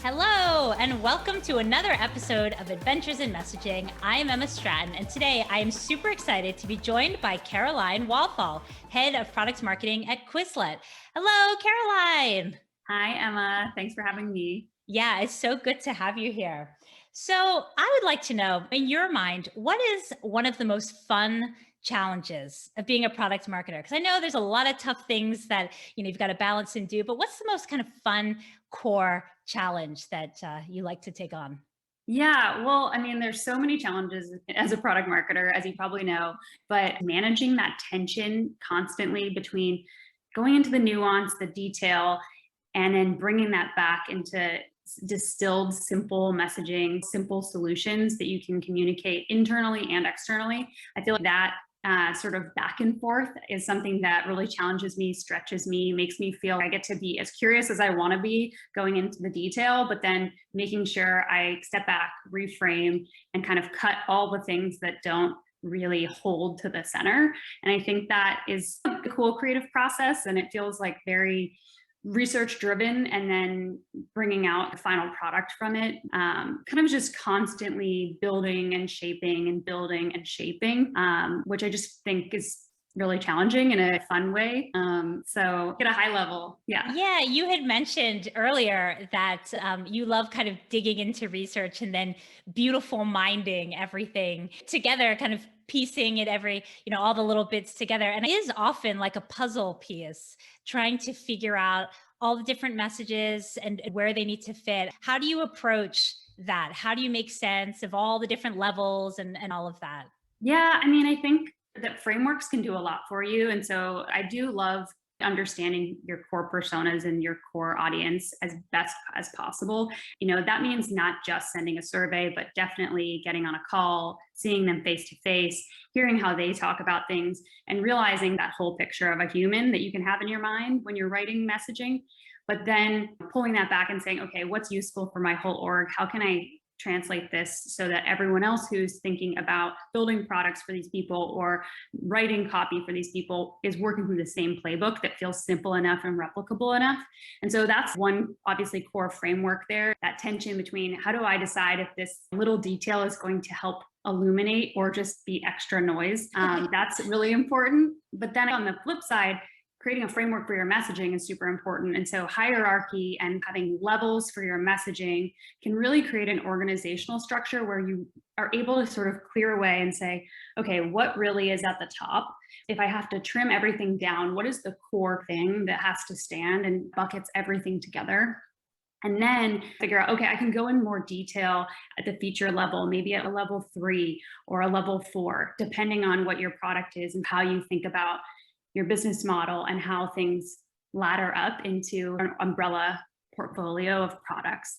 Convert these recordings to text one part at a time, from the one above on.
Hello, and welcome to another episode of Adventures in Messaging. I am Emma Stratton, and today I am super excited to be joined by Caroline Walthall, Head of Product Marketing at Quizlet. Hello, Caroline. Hi, Emma. Thanks for having me. Yeah, it's so good to have you here. So, I would like to know, in your mind, what is one of the most fun challenges of being a product marketer? Because I know there's a lot of tough things that you've got to balance and do, but what's the most kind of fun core challenge that you like to take on? Yeah, well, I mean, there's so many challenges as a product marketer, as you probably know, but managing that tension constantly between going into the nuance, the detail, and then bringing that back into distilled, simple messaging, simple solutions that you can communicate internally and externally. I feel like that sort of back and forth is something that really challenges me, stretches me, makes me feel I get to be as curious as I want to be going into the detail, but then making sure I step back, reframe, and kind of cut all the things that don't really hold to the center. And I think that is a cool creative process, and it feels like very research driven, and then bringing out the final product from it, kind of just constantly building and shaping and building and shaping, which I just think is really challenging in a fun way. So at a high level. Yeah. Yeah, you had mentioned earlier that you love kind of digging into research and then beautiful minding everything together, kind of piecing it all the little bits together. And it is often like a puzzle piece, trying to figure out all the different messages and where they need to fit. How do you approach that? How do you make sense of all the different levels and all of that? Yeah, I mean, I think that frameworks can do a lot for you. And so I do love understanding your core personas and your core audience as best as possible. That means not just sending a survey, but definitely getting on a call, seeing them face to face, hearing how they talk about things, and realizing that whole picture of a human that you can have in your mind when you're writing messaging. But then pulling that back and saying, okay, what's useful for my whole org? How can I translate this so that everyone else who's thinking about building products for these people or writing copy for these people is working through the same playbook that feels simple enough and replicable enough. And so that's one obviously core framework there, that tension between how do I decide if this little detail is going to help illuminate or just be extra noise. That's really important. But then on the flip side, creating a framework for your messaging is super important. And so hierarchy and having levels for your messaging can really create an organizational structure where you are able to sort of clear away and say, okay, what really is at the top? If I have to trim everything down, what is the core thing that has to stand and buckets everything together? And then figure out, okay, I can go in more detail at the feature level, maybe at a level 3 or a level 4, depending on what your product is and how you think about your business model and how things ladder up into an umbrella portfolio of products.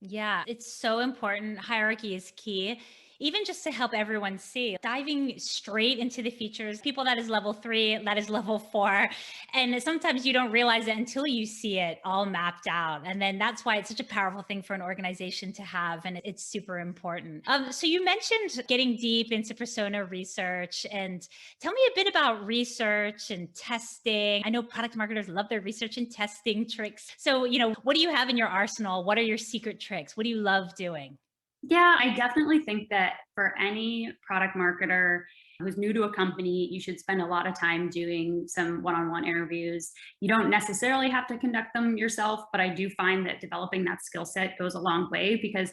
Yeah, it's so important. Hierarchy is key, even just to help everyone see. Diving straight into the features, people that is level 3, that is level 4. And sometimes you don't realize it until you see it all mapped out. And then that's why it's such a powerful thing for an organization to have. And it's super important. So you mentioned getting deep into persona research. And tell me a bit about research and testing. I know product marketers love their research and testing tricks. So, what do you have in your arsenal? What are your secret tricks? What do you love doing? Yeah, I definitely think that for any product marketer who's new to a company, you should spend a lot of time doing some one-on-one interviews. You don't necessarily have to conduct them yourself, but I do find that developing that skill set goes a long way, because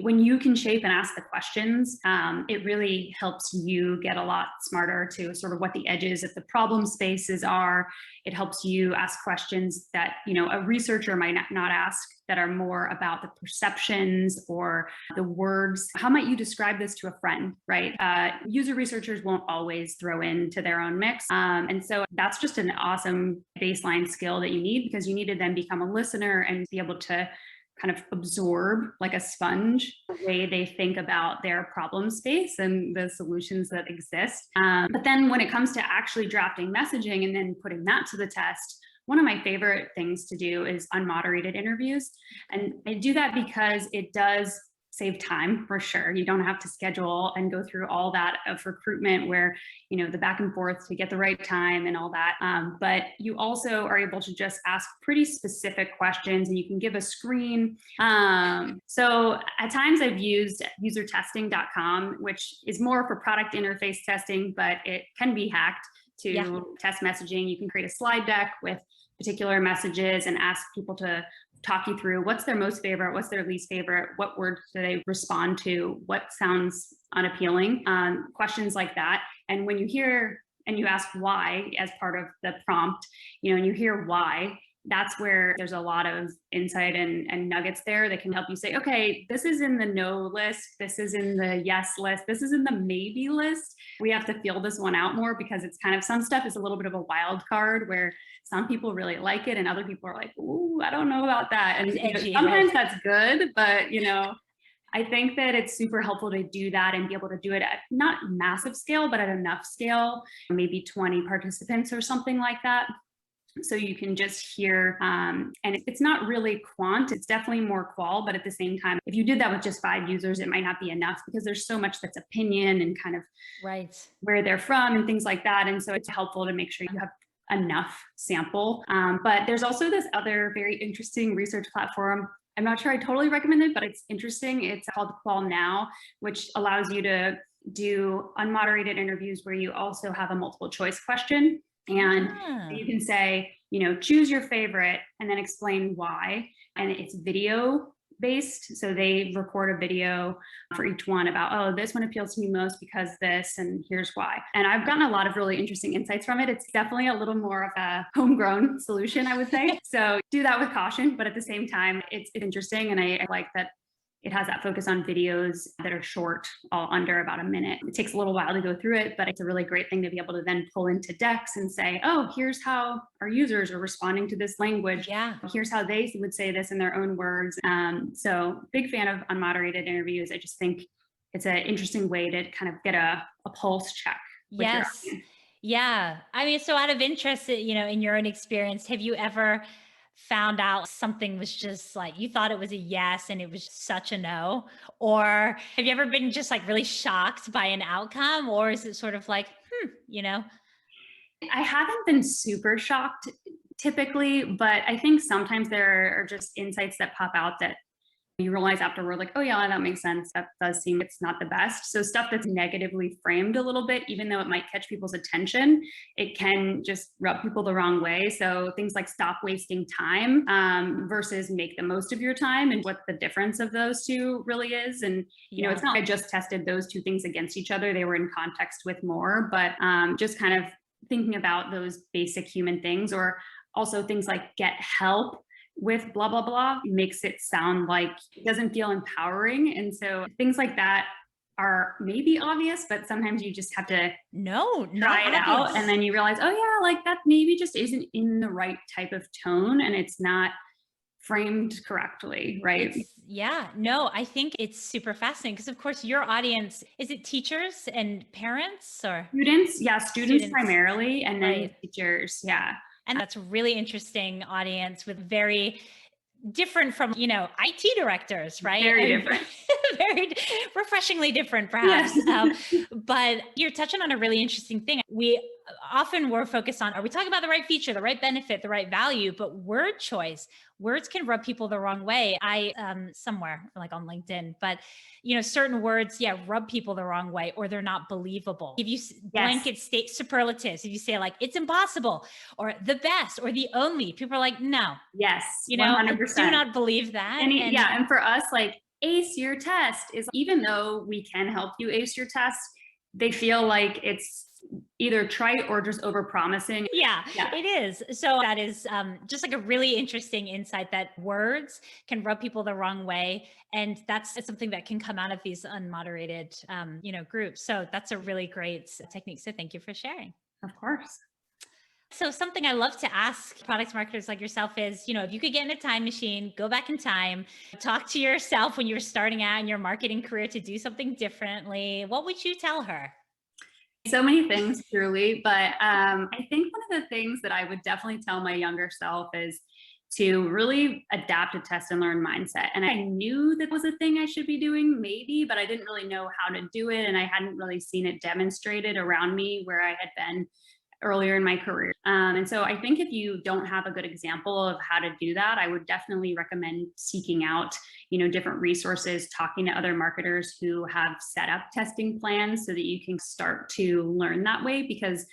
when you can shape and ask the questions, it really helps you get a lot smarter to sort of what the edges of the problem spaces are. It helps you ask questions that a researcher might not ask, that are more about the perceptions or the words. How might you describe this to a friend, right? User researchers won't always throw into their own mix. And so that's just an awesome baseline skill that you need, because you need to then become a listener and be able to kind of absorb like a sponge the way they think about their problem space and the solutions that exist. But then when it comes to actually drafting messaging and then putting that to the test, one of my favorite things to do is unmoderated interviews. And I do that because it does save time for sure. You don't have to schedule and go through all that of recruitment where, the back and forth to get the right time and all that. But you also are able to just ask pretty specific questions, and you can give a screen. So at times I've used usertesting.com, which is more for product interface testing, but it can be hacked to test messaging. You can create a slide deck with particular messages and ask people to talk you through what's their most favorite, what's their least favorite, what words do they respond to, what sounds unappealing, questions like that. And when you hear and you ask why as part of the prompt, and you hear why, that's where there's a lot of insight and nuggets there that can help you say, okay, this is in the no list, this is in the yes list, this is in the maybe list. We have to feel this one out more, because it's kind of, some stuff is a little bit of a wild card where some people really like it and other people are like, ooh, I don't know about that. And edgy, sometimes that's good, but I think that it's super helpful to do that and be able to do it at not massive scale, but at enough scale, maybe 20 participants or something like that. So you can just hear, and it's not really quant, it's definitely more qual, but at the same time, if you did that with just 5 users, it might not be enough, because there's so much that's opinion and kind of where they're from and things like that. And so it's helpful to make sure you have enough sample. But there's also this other very interesting research platform. I'm not sure I totally recommend it, but it's interesting. It's called Qual Now, which allows you to do unmoderated interviews where you also have a multiple choice question. And you can say, choose your favorite and then explain why. And it's video based. So they record a video for each one about, oh, this one appeals to me most because this, and here's why. And I've gotten a lot of really interesting insights from it. It's definitely a little more of a homegrown solution, I would say. So do that with caution, but at the same time, it's interesting. And I like that it has that focus on videos that are short, all under about a minute. It takes a little while to go through it, but it's a really great thing to be able to then pull into decks and say, oh, here's how our users are responding to this language. Yeah. Here's how they would say this in their own words. So big fan of unmoderated interviews. I just think it's an interesting way to kind of get a pulse check. Yes. Yeah. I mean, so out of interest, in your own experience, have you ever found out something was just like, you thought it was a yes and it was such a no? Or have you ever been just like really shocked by an outcome? Or is it sort of like, I haven't been super shocked typically, but I think sometimes there are just insights that pop out that you realize afterward, like, oh yeah, that makes sense. That does seem it's not the best. So stuff that's negatively framed a little bit, even though it might catch people's attention, it can just rub people the wrong way. So things like stop wasting time versus make the most of your time, and what the difference of those two really is. And, it's not like I just tested those two things against each other. They were in context with more, but just kind of thinking about those basic human things, or also things like get help with blah, blah, blah, makes it sound like it doesn't feel empowering. And so things like that are maybe obvious, but sometimes you just have to try it out. And then you realize, oh yeah, like that maybe just isn't in the right type of tone, and it's not framed correctly, right? I think it's super fascinating, because of course your audience, is it teachers and parents or students? Yeah, students primarily, and then teachers. Yeah. And that's a really interesting audience, with very different from, IT directors, right? Very different. Very refreshingly different, perhaps. Yes. But you're touching on a really interesting thing. We often were focused on, are we talking about the right feature, the right benefit, the right value? But word choice, words can rub people the wrong way. I, somewhere like on LinkedIn, but certain words, rub people the wrong way, or they're not believable. If you blanket state superlatives, if you say like, it's impossible, or the best, or the only, people are like, no. Yes. 100%. I do not believe that. And for us, like, ace your test is, even though we can help you ace your test, they feel like it's either trite or just over promising. Yeah, it is. So that is just like a really interesting insight, that words can rub people the wrong way. And that's something that can come out of these unmoderated, groups. So that's a really great technique. So thank you for sharing. Of course. So something I love to ask product marketers like yourself is, if you could get in a time machine, go back in time, talk to yourself when you were starting out in your marketing career to do something differently, what would you tell her? So many things, truly. But I think one of the things that I would definitely tell my younger self is to really adapt a test and learn mindset. And I knew that was a thing I should be doing, maybe, but I didn't really know how to do it. And I hadn't really seen it demonstrated around me where I had been earlier in my career. And so I think if you don't have a good example of how to do that, I would definitely recommend seeking out, different resources, talking to other marketers who have set up testing plans so that you can start to learn that way. Because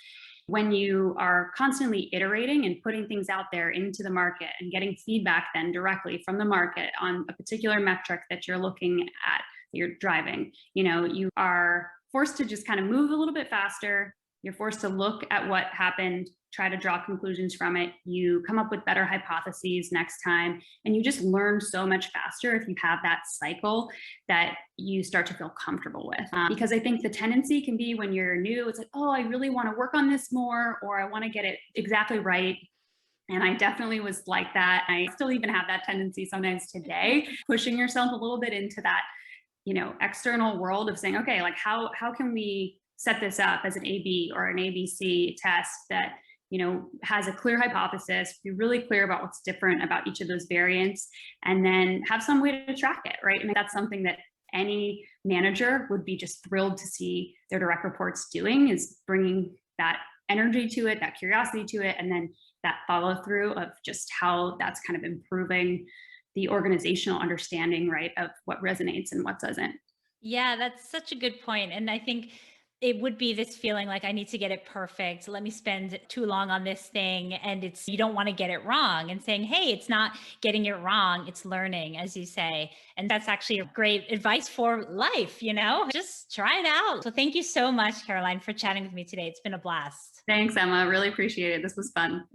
when you are constantly iterating and putting things out there into the market and getting feedback then directly from the market on a particular metric that you're looking at, you're driving, you are forced to just kind of move a little bit faster. You're forced to look at what happened, try to draw conclusions from it. You come up with better hypotheses next time, and you just learn so much faster if you have that cycle that you start to feel comfortable with. Because I think the tendency can be when you're new, it's like, oh, I really want to work on this more, or I want to get it exactly right. And I definitely was like that. I still even have that tendency sometimes today, pushing yourself a little bit into that, external world of saying, okay, like how can we set this up as an AB or an ABC test that has a clear hypothesis, be really clear about what's different about each of those variants, and then have some way to track it, right? And that's something that any manager would be just thrilled to see their direct reports doing, is bringing that energy to it, that curiosity to it, and then that follow through of just how that's kind of improving the organizational understanding, right, of what resonates and what doesn't. Yeah, that's such a good point. And I think it would be this feeling like I need to get it perfect. Let me spend too long on this thing. And you don't want to get it wrong, and saying, hey, it's not getting it wrong. It's learning, as you say. And that's actually a great advice for life, just try it out. So thank you so much, Caroline, for chatting with me today. It's been a blast. Thanks, Emma. Really appreciate it. This was fun.